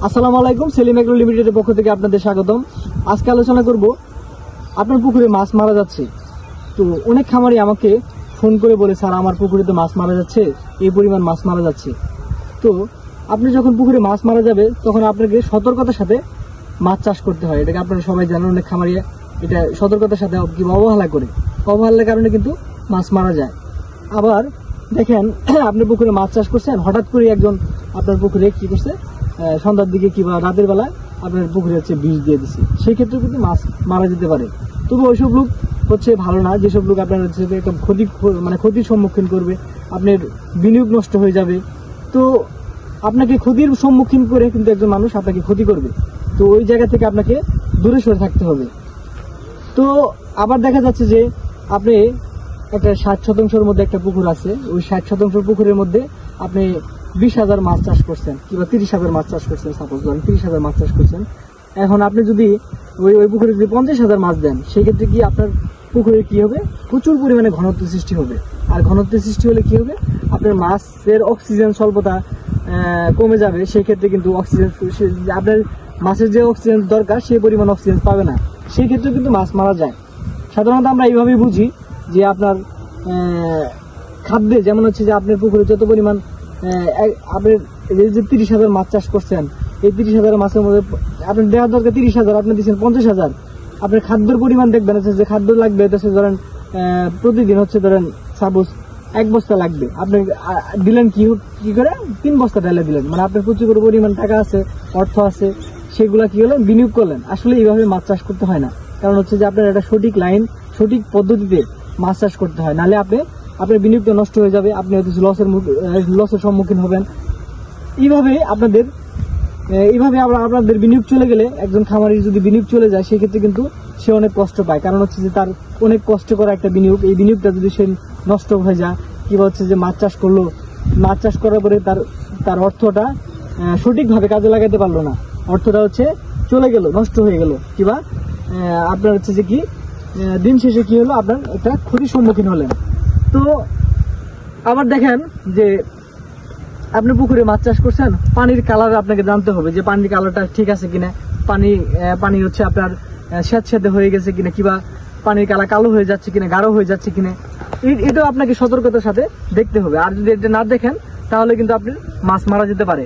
আসসালামু আলাইকুম, সেলিম এগ্রো লিমিটেডের পক্ষ থেকে আপনাদের স্বাগতম। আজকে আলোচনা করব আপনার পুকুরে মাছ মারা যাচ্ছে। তো অনেক খামারি আমাকে ফোন করে বলে, স্যার আমার পুকুরে তো মাছ মারা যাচ্ছে, এই পরিমাণ মাছ মারা যাচ্ছে। তো আপনি যখন পুকুরে মাছ মারা যাবে তখন আপনাকে সতর্কতার সাথে মাছ চাষ করতে হয়। এটাকে আপনারা সবাই জানেন, অনেক খামারি এটা সতর্কতার সাথে অবহেলা করে, অবহেলার কারণে কিন্তু মাছ মারা যায়। আবার দেখেন, আপনি পুকুরে মাছ চাষ করছেন, হঠাৎ করে একজন আপনার পুকুরে কি করছে, সন্ধ্যার দিকে কিংবা রাতের বেলায় আপনার পুকুরে হচ্ছে বিষ দিয়ে দিচ্ছে, সেই ক্ষেত্রে কিন্তু মাছ মারা যেতে পারে। তবু ওইসব লোক হচ্ছে ভালো না, যেসব লোক আপনার হচ্ছে একটা ক্ষতির সম্মুখীন করবে, আপনার বিনিয়োগ নষ্ট হয়ে যাবে। তো আপনাকে ক্ষতির সম্মুখীন করে কিন্তু একজন মানুষ আপনাকে ক্ষতি করবে। তো ওই জায়গা থেকে আপনাকে দূরে সরে থাকতে হবে। তো আবার দেখা যাচ্ছে যে আপনি একটা 60% মধ্যে একটা পুকুর আছে, ওই 60% পুকুরের মধ্যে আপনি 20,000 মাছ চাষ করছেন কিংবা 30,000 মাছ চাষ করছেন, সাপোজ ধরেন 30,000 মাছ চাষ করছেন। এখন আপনি যদি ওই পুকুরে যদি 50,000 মাছ দেন, সেই ক্ষেত্রে কি আপনার পুকুরে কি হবে, প্রচুর পরিমাণে ঘনত্ব সৃষ্টি হবে। আর ঘনত্ব সৃষ্টি হলে কি হবে, আপনার মাছের অক্সিজেন স্বল্পতা কমে যাবে। সেই ক্ষেত্রে কিন্তু অক্সিজেন, আপনার মাছের যে অক্সিজেন দরকার সেই পরিমাণ অক্সিজেন পাবে না, সেই ক্ষেত্রে কিন্তু মাছ মারা যায়। সাধারণত আমরা এইভাবেই বুঝি যে আপনার খাদ্যে, যেমন হচ্ছে যে আপনার পুকুরে যত পরিমাণ আপনি যে 30,000 মাছ চাষ করছেন, এই 30,000 মাছের মধ্যে আপনার দেওয়ার দরকার 30,000, আপনি দিচ্ছেন 50,000। আপনার খাদ্যের পরিমাণ দেখবেন হচ্ছে যে খাদ্য লাগবে ধরেন প্রতিদিন হচ্ছে ধরেন সাপোজ 1 বস্তা লাগবে, আপনি দিলেন কি করে 3 বস্তা ঢেলে দিলেন। মানে আপনার প্রচুর পরিমাণ টাকা আছে, অর্থ আছে, সেগুলা কি হলেন, বিনিয়োগ করলেন। আসলে এইভাবে মাছ চাষ করতে হয় না, কারণ হচ্ছে যে আপনার একটা সঠিক লাইন, সঠিক পদ্ধতিতে মাছ চাষ করতে হয়, নাহলে আপনার বিনিয়োগটা নষ্ট হয়ে যাবে, আপনি হয়তো লসের সম্মুখীন হবেন। এইভাবে আপনাদের বিনিয়োগ চলে গেলে, একজন খামারির যদি বিনিয়োগ চলে যায়, সেক্ষেত্রে কিন্তু সে অনেক কষ্ট পায়। কারণ হচ্ছে যে তার অনেক কষ্ট করা একটা বিনিয়োগ, এই বিনিয়োগটা যদি সে নষ্ট হয়ে যায়, কিংবা হচ্ছে যে মাছ চাষ করলো, মাছ চাষ করার পরে তার অর্থটা সঠিকভাবে কাজে লাগাতে পারলো না, অর্থটা হচ্ছে চলে গেল, নষ্ট হয়ে গেল, কিংবা আপনার হচ্ছে যে কি দিন শেষে কি হলো, আপনার একটা ক্ষতির সম্মুখীন হলেন। তো আবার দেখেন যে আপনি পুকুরে মাছ চাষ করছেন, পানির কালার আপনাকে জানতে হবে যে পানির কালারটা ঠিক আছে কিনা, পানি হচ্ছে আপনার স্যাঁতস্যাঁতে হয়ে গেছে কিনা, কিংবা পানির কালার কালো হয়ে যাচ্ছে কিনা, গাঢ় হয়ে যাচ্ছে কিনা, এটাও আপনাকে সতর্কতার সাথে দেখতে হবে। আর যদি এটা না দেখেন, তাহলে কিন্তু আপনার মাছ মারা যেতে পারে।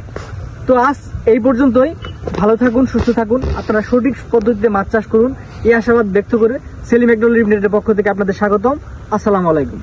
তো আজ এই পর্যন্তই। ভালো থাকুন, সুস্থ থাকুন, আপনারা সঠিক পদ্ধতিতে মাছ চাষ করুন, এই আশাবাদ ব্যক্ত করে সেলিম এগ্রো লিমিটেডের পক্ষ থেকে আপনাদের স্বাগতম। আসসালামু আলাইকুম।